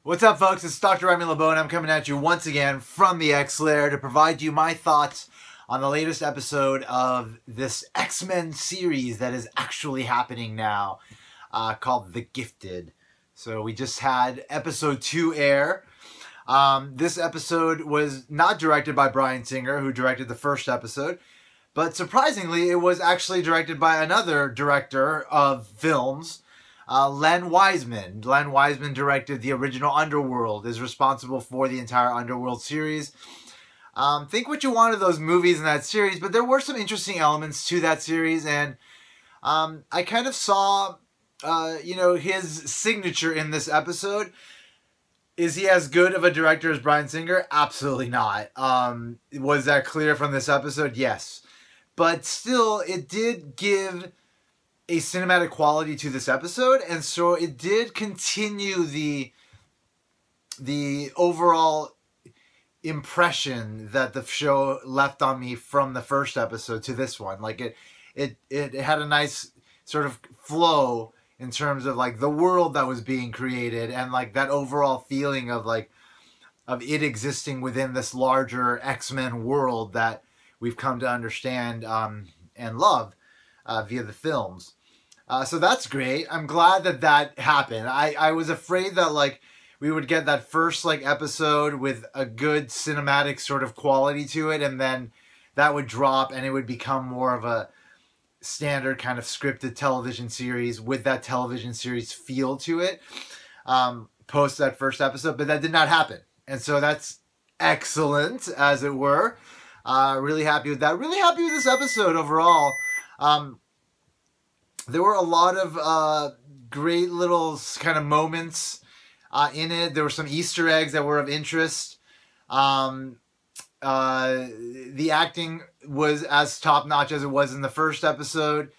What's up, folks? It's Dr. Remy LeBeau, and I'm coming at you once again from the X-Lair to provide you my thoughts on the latest episode of this X-Men series that is actually happening now, called The Gifted. So we just had episode 2 air. This episode was not directed by Bryan Singer, who directed the first episode, but surprisingly, it was actually directed by another director of films, Len Wiseman. Len Wiseman directed the original Underworld, is responsible for the entire Underworld series. Think what you want of those movies in that series, but there were some interesting elements to that series, and I kind of saw, his signature in this episode. Is he as good of a director as Bryan Singer? Absolutely not. Was that clear from this episode? Yes. But still, it did give a cinematic quality to this episode, and so it did continue the overall impression that the show left on me from the first episode to this one. Like it had a nice sort of flow in terms of like the world that was being created and like that overall feeling of it existing within this larger X-Men world that we've come to understand and love via the films. So that's great. I'm glad that happened. I was afraid that we would get that first episode with a good cinematic sort of quality to it, and then that would drop and it would become more of a standard kind of scripted television series with that television series feel to it post that first episode, but that did not happen. And so that's excellent, as it were. Really happy with that. Really happy with this episode overall. There were a lot of great little kind of moments in it. There were some Easter eggs that were of interest. The acting was as top-notch as it was in the first episode.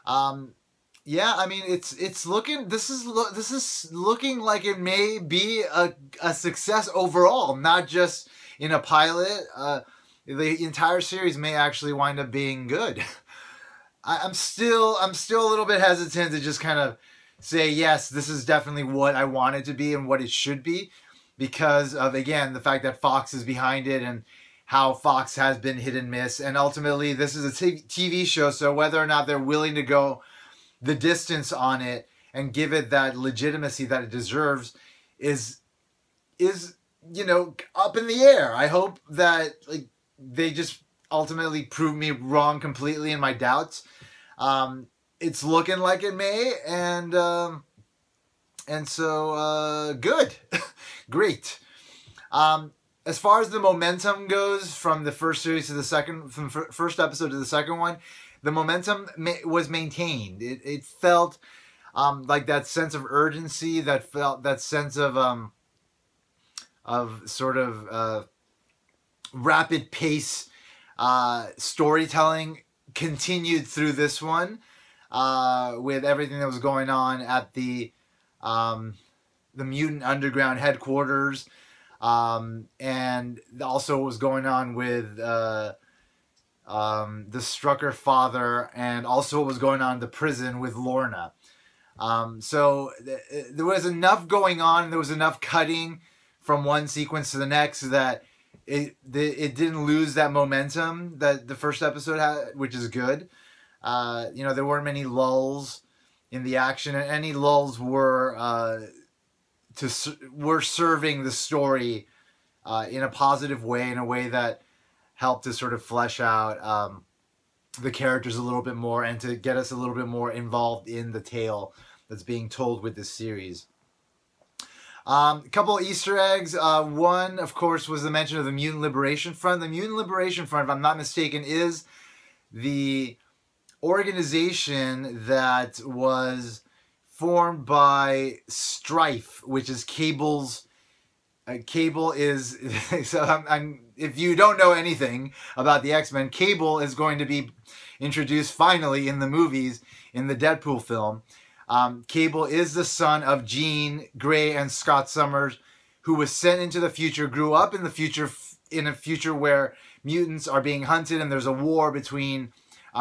Yeah, I mean, it's looking. This is looking like it may be a success overall, not just in a pilot. The entire series may actually wind up being good. I'm still a little bit hesitant to just kind of say, yes, this is definitely what I want it to be and what it should be, because of, again, the fact that Fox is behind it and how Fox has been hit and miss. And ultimately, this is a TV show, so whether or not they're willing to go the distance on it and give it that legitimacy that it deserves is up in the air. I hope that they just ultimately prove me wrong completely in my doubts. It's looking like it may, and so good. Great. As far as the momentum goes from the first series to the second, from first episode to the second one, the momentum was maintained. It felt like that sense of urgency, that sense of sort of rapid pace storytelling continued through this one, with everything that was going on at the Mutant Underground headquarters, and also what was going on with the Strucker father, and also what was going on in the prison with Lorna. So there was enough going on, there was enough cutting from one sequence to the next that it didn't lose that momentum that the first episode had, which is good. There weren't many lulls in the action, and any lulls were serving the story in a positive way, in a way that helped to sort of flesh out the characters a little bit more and to get us a little bit more involved in the tale that's being told with this series. A couple of Easter eggs. One, of course, was the mention of the Mutant Liberation Front. The Mutant Liberation Front, if I'm not mistaken, is the organization that was formed by Strife, which is Cable's. Cable is so. If you don't know anything about the X-Men, Cable is going to be introduced finally in the movies in the Deadpool film. Cable is the son of Jean Grey and Scott Summers, who was sent into the future, grew up in the future, in a future where mutants are being hunted and there's a war between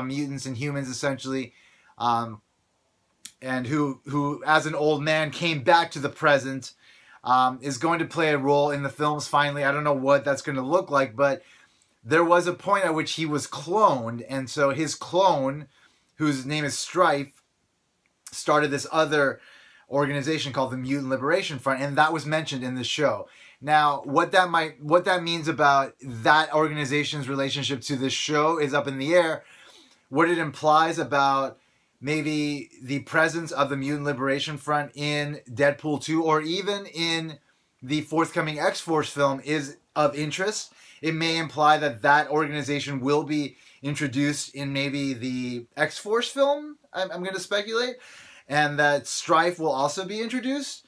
mutants and humans, essentially, and who as an old man came back to the present is going to play a role in the films finally. I don't know what that's going to look like, but there was a point at which he was cloned, and so his clone, whose name is Strife, started this other organization called the Mutant Liberation Front, and that was mentioned in the show. Now, what that means about that organization's relationship to this show is up in the air. What it implies about maybe the presence of the Mutant Liberation Front in Deadpool 2 or even in the forthcoming X-Force film is of interest. It may imply that that organization will be introduced in maybe the X-Force film, I'm going to speculate, and that Strife will also be introduced.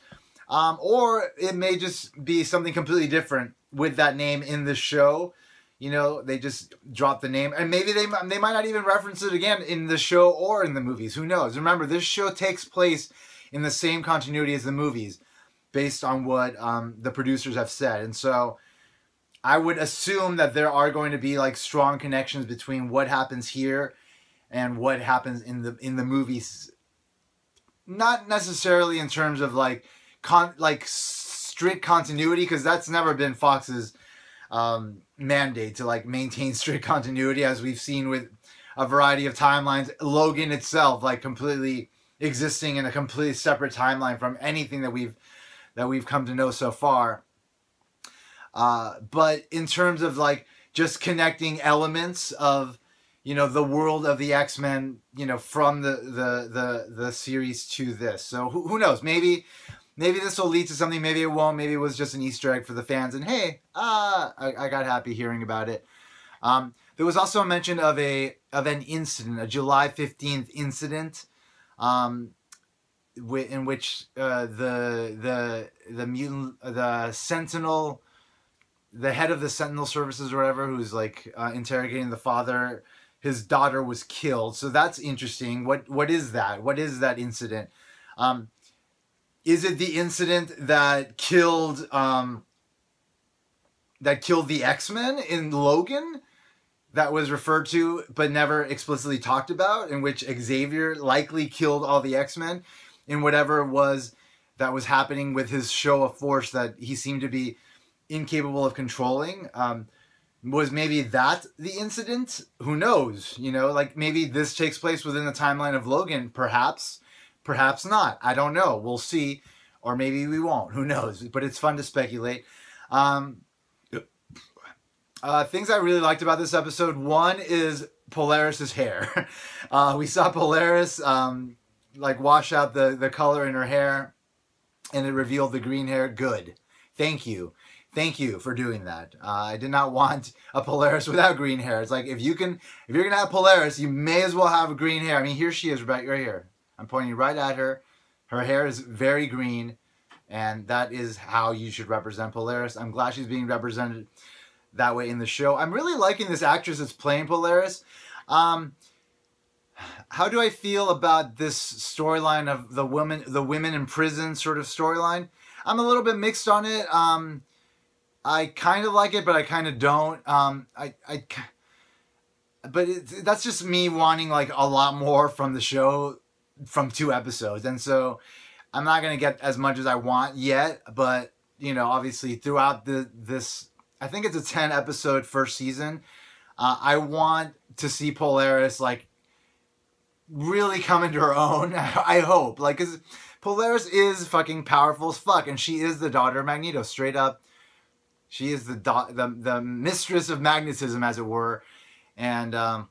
Or it may just be something completely different with that name in the show. You know, they just drop the name, and maybe they might not even reference it again in the show or in the movies. Who knows? Remember, this show takes place in the same continuity as the movies, based on what the producers have said. And so, I would assume that there are going to be like strong connections between what happens here and what happens in the movies. Not necessarily in terms of like strict continuity, because that's never been Fox's mandate to like maintain strict continuity, as we've seen with a variety of timelines. Logan itself, like completely existing in a completely separate timeline from anything that we've come to know so far. But in terms of like just connecting elements of, you know, the world of the X-Men, you know, from the series to this. So who knows? Maybe this will lead to something. Maybe it won't. Maybe it was just an Easter egg for the fans. And hey, I got happy hearing about it. There was also a mention of an incident, a July 15th incident, in which the mutant, the Sentinel, the head of the Sentinel services or whatever, who's like interrogating the father, his daughter was killed. So that's interesting. What is that? What is that incident? Is it the incident that killed the X-Men in Logan that was referred to but never explicitly talked about, in which Xavier likely killed all the X-Men in whatever it was that was happening with his show of force that he seemed to be incapable of controlling? Was maybe that the incident? Who knows? You know, like maybe this takes place within the timeline of Logan, perhaps. Perhaps not. I don't know. We'll see. Or maybe we won't. Who knows? But it's fun to speculate. Things I really liked about this episode. One is Polariss' hair. We saw Polariss like wash out the color in her hair, and it revealed the green hair. Good. Thank you. Thank you for doing that. I did not want a Polariss without green hair. It's like if you're gonna have Polariss, you may as well have green hair. I mean, here she is, right here. I'm pointing right at her. Her hair is very green, and that is how you should represent Polariss. I'm glad she's being represented that way in the show. I'm really liking this actress that's playing Polariss. How do I feel about this storyline of the women in prison sort of storyline? I'm a little bit mixed on it. I kind of like it, but I kind of don't. But that's just me wanting like a lot more from the show from 2 episodes, and so I'm not gonna get as much as I want yet. But you know, obviously throughout this, I think it's a 10 episode first season. I want to see Polariss like really come into her own. I hope, like, cause Polariss is fucking powerful as fuck, and she is the daughter of Magneto, straight up. She is the mistress of magnetism, as it were, and I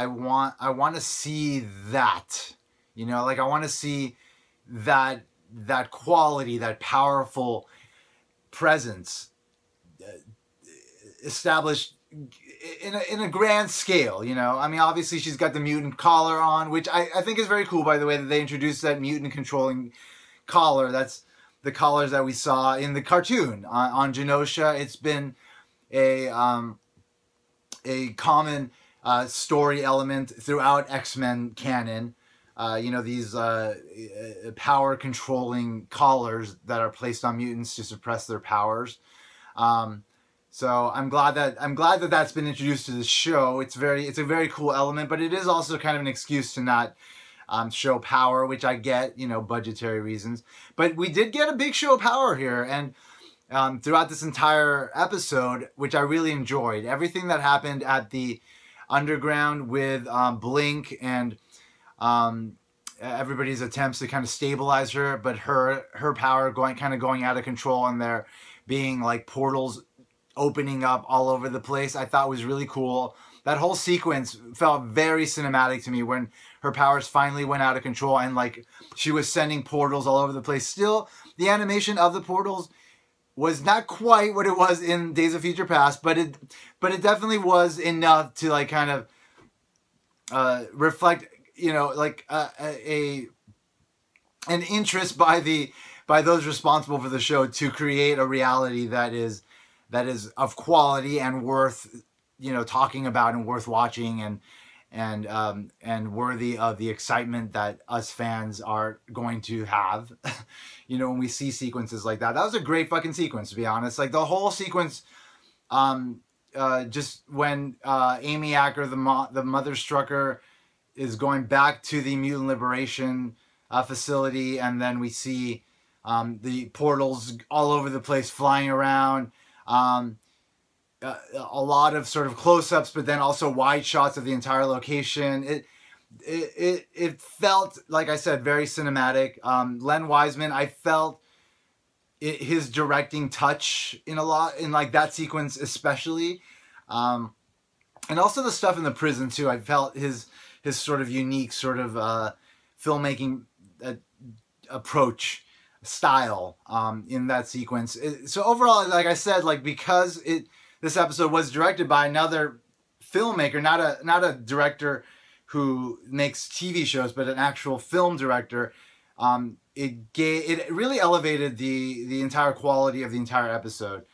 want to see that, you know, like I want to see that quality, that powerful presence established in a grand scale, you know. I mean, obviously she's got the mutant collar on, which I think is very cool, by the way, that they introduced that mutant controlling collar. That's the collars that we saw in the cartoon on Genosha. It's been a common story element throughout X-Men canon. You know, these power controlling collars that are placed on mutants to suppress their powers. So I'm glad that that's been introduced to the show. It's a very cool element, but it is also kind of an excuse to not show power, which I get, budgetary reasons. But we did get a big show of power here, and throughout this entire episode, which I really enjoyed. Everything that happened at the underground with Blink and everybody's attempts to kind of stabilize her, but her power going out of control, and there being like portals opening up all over the place, I thought was really cool. That whole sequence felt very cinematic to me when her powers finally went out of control and like she was sending portals all over the place. Still, the animation of the portals was not quite what it was in Days of Future Past, but it definitely was enough to like kind of reflect, like an interest by those responsible for the show to create a reality that is of quality and worth talking about and worth watching and worthy of the excitement that us fans are going to have, when we see sequences like that. That was a great fucking sequence, to be honest. Like the whole sequence, just when Amy Acker, the Mother Strucker, is going back to the Mutant Liberation facility, and then we see the portals all over the place flying around. A lot of sort of close-ups, but then also wide shots of the entire location. It felt, like I said, very cinematic. Len Wiseman, I felt his directing touch in like that sequence especially, and also the stuff in the prison too. I felt his sort of unique sort of filmmaking approach style in that sequence. So overall, like I said, like because this episode was directed by another filmmaker, not a director who makes TV shows, but an actual film director. It really elevated the entire quality of the entire episode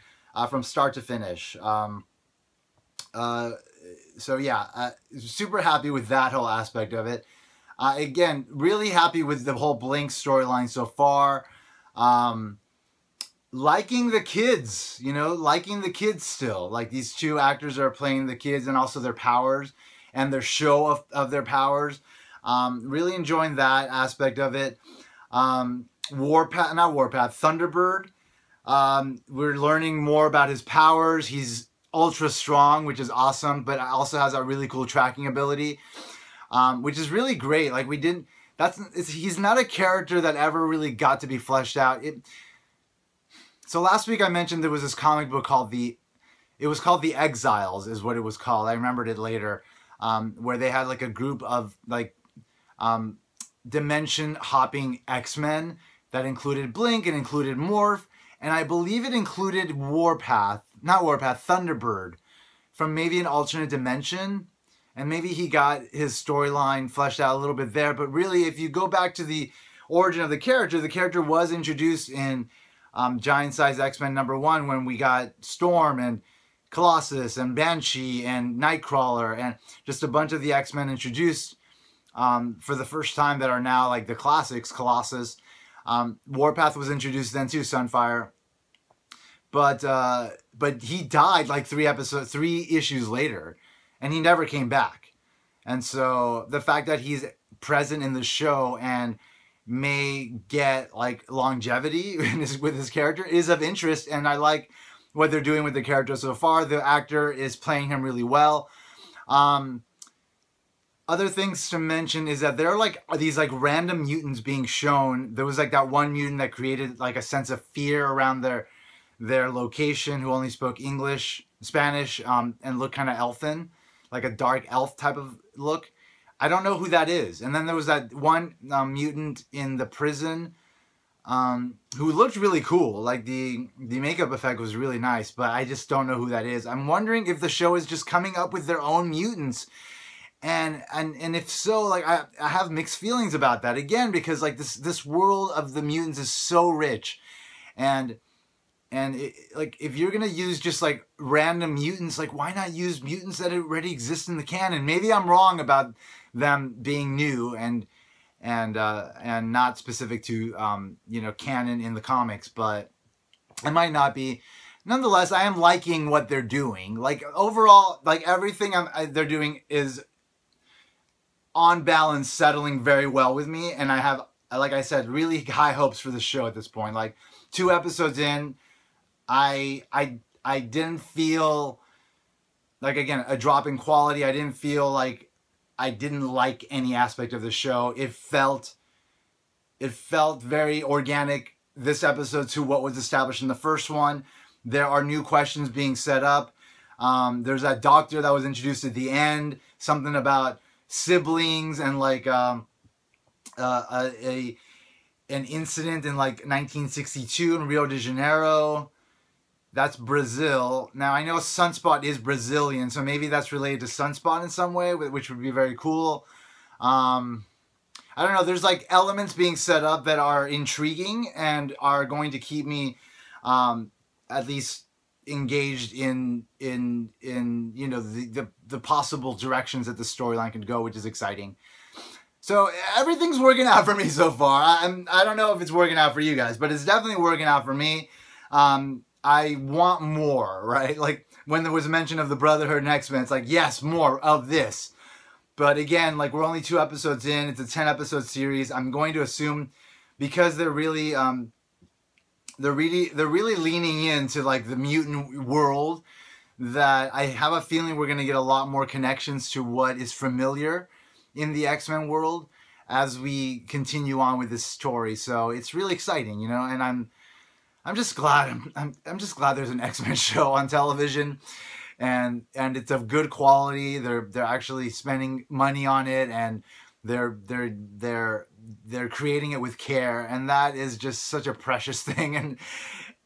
from start to finish. So yeah, super happy with that whole aspect of it. Again, really happy with the whole Blink storyline so far. Liking the kids, liking the kids still. Like these two actors are playing the kids and also their powers and their show of their powers. Really enjoying that aspect of it. Thunderbird. We're learning more about his powers. He's ultra strong, which is awesome, but also has a really cool tracking ability, which is really great. Like he's not a character that ever really got to be fleshed out. So last week I mentioned there was this comic book called The Exiles is what it was called. I remembered it later, where they had like a group of like dimension hopping X-Men that included Blink and included Morph, and I believe it included Thunderbird from maybe an alternate dimension, and maybe he got his storyline fleshed out a little bit there. But really, if you go back to the origin of the character was introduced in Giant Size X-Men #1 when we got Storm and Colossus and Banshee and Nightcrawler and just a bunch of the X-Men introduced for the first time that are now like the classics. Colossus, Warpath was introduced then too, Sunfire, but he died like 3 issues later, and he never came back. And so the fact that he's present in the show and may get like longevity with his character is of interest, and I like what they're doing with the character so far. The actor is playing him really well. Other things to mention is that there are like these like random mutants being shown. There was like that one mutant that created like a sense of fear around their location, who only spoke Spanish, and looked kind of elfin, like a dark elf type of look. I don't know who that is. And then there was that one mutant in the prison who looked really cool. Like the makeup effect was really nice, but I just don't know who that is. I'm wondering if the show is just coming up with their own mutants. And if so, like I have mixed feelings about that again, because like this world of the mutants is so rich, and like if you're gonna use just like random mutants, like why not use mutants that already exist in the canon? Maybe I'm wrong about them being new and not specific to canon in the comics, but it might not be. Nonetheless, I am liking what they're doing. Like overall, like everything they're doing is on balance, settling very well with me. And I have, like I said, really high hopes for the show at this point. Like 2 episodes in, I didn't feel like, again, a drop in quality. I didn't feel like I didn't like any aspect of the show. It felt very organic this episode to what was established in the first one. There are new questions being set up. There's that doctor that was introduced at the end, something about siblings and like an incident in like 1962 in Rio de Janeiro. That's Brazil. Now I know Sunspot is Brazilian, so maybe that's related to Sunspot in some way, which would be very cool. I don't know. There's like elements being set up that are intriguing and are going to keep me at least engaged in you know the possible directions that the storyline could go, which is exciting. So everything's working out for me so far. I don't know if it's working out for you guys, but it's definitely working out for me. I want more, right? Like when there was a mention of the Brotherhood and X-Men, it's like, yes, more of this. But again, like we're only 2 episodes in. It's a 10-episode series. I'm going to assume because they're really leaning into like the mutant world, that I have a feeling we're going to get a lot more connections to what is familiar in the X-Men world as we continue on with this story. So it's really exciting, you know, and I'm just glad I'm just glad there's an X-Men show on television, and it's of good quality. They're actually spending money on it, and they're creating it with care, and that is just such a precious thing.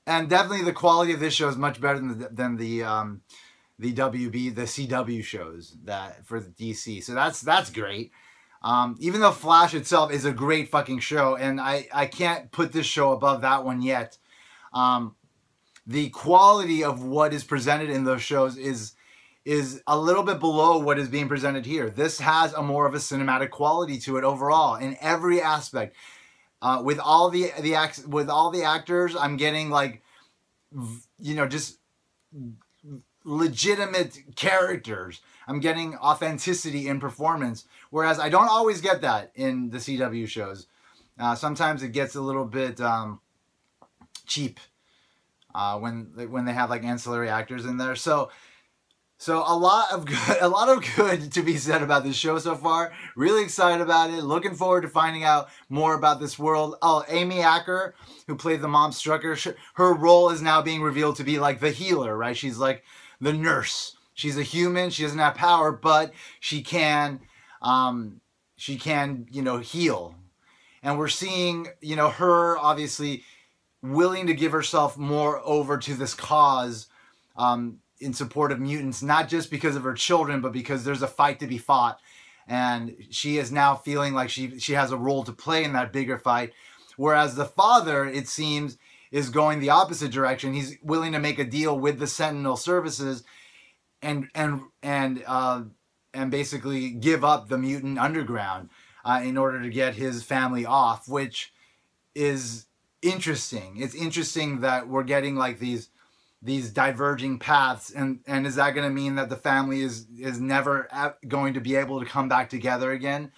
And definitely the quality of this show is much better than the CW shows that for the DC. So that's great. Even though Flash itself is a great fucking show, and I can't put this show above that one yet. The quality of what is presented in those shows is a little bit below what is being presented here. This has a more of a cinematic quality to it overall in every aspect. With all the actors, I'm getting like, you know, just legitimate characters. I'm getting authenticity in performance, whereas I don't always get that in the CW shows. Sometimes it gets a little bit cheap when they have like ancillary actors in there. So a lot of good to be said about this show so far. Really excited about it. Looking forward to finding out more about this world. Oh, Amy Acker, who played the mom Strucker, her role is now being revealed to be like the healer, right? She's like the nurse. She's a human. She doesn't have power, but she can, you know, heal. And we're seeing, you know, her obviously willing to give herself more over to this cause, in support of mutants, not just because of her children, but because there's a fight to be fought. And she is now feeling like she has a role to play in that bigger fight. Whereas the father, it seems, is going the opposite direction. He's willing to make a deal with the Sentinel services and basically give up the mutant underground in order to get his family off, which is interesting. It's interesting that we're getting like these diverging paths, and is that going to mean that the family is never going to be able to come back together again?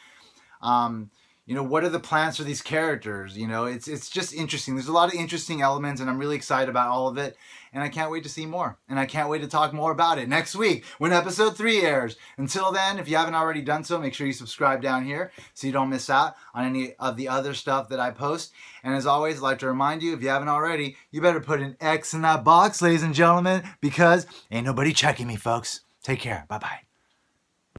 You know, what are the plans for these characters? You know, it's just interesting. There's a lot of interesting elements, and I'm really excited about all of it, and I can't wait to see more, and I can't wait to talk more about it next week when episode 3 airs. Until then, if you haven't already done so, make sure you subscribe down here so you don't miss out on any of the other stuff that I post. And as always, I'd like to remind you, if you haven't already, you better put an X in that box, ladies and gentlemen, because ain't nobody checking me, folks. Take care. Bye-bye.